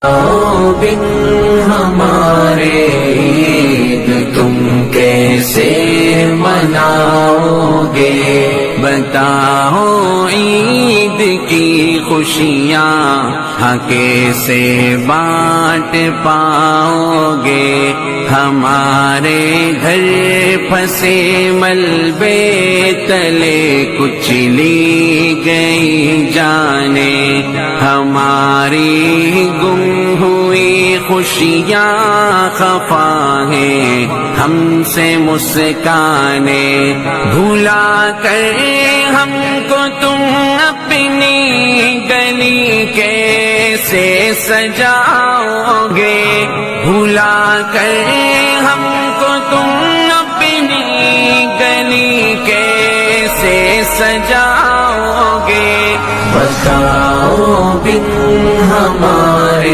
بن ہمارے عید تم کیسے مناؤ گے؟ بتاؤ عید کی خوشیاں ہاں کیسے بانٹ پاؤ گے؟ ہمارے گھر پھنسے ملبے تلے کچلی گئی جانیں، ہماری گم ہوئی خوشیاں خفا ہیں ہم سے مسکانیں، بھلا کر ہم کو تم اپنی گلی کیسے سجاؤ گے؟ بھلا کر ہم کو تم اپنی گلی کیسے سجاؤ گے؟ بتاؤ بن ہمارے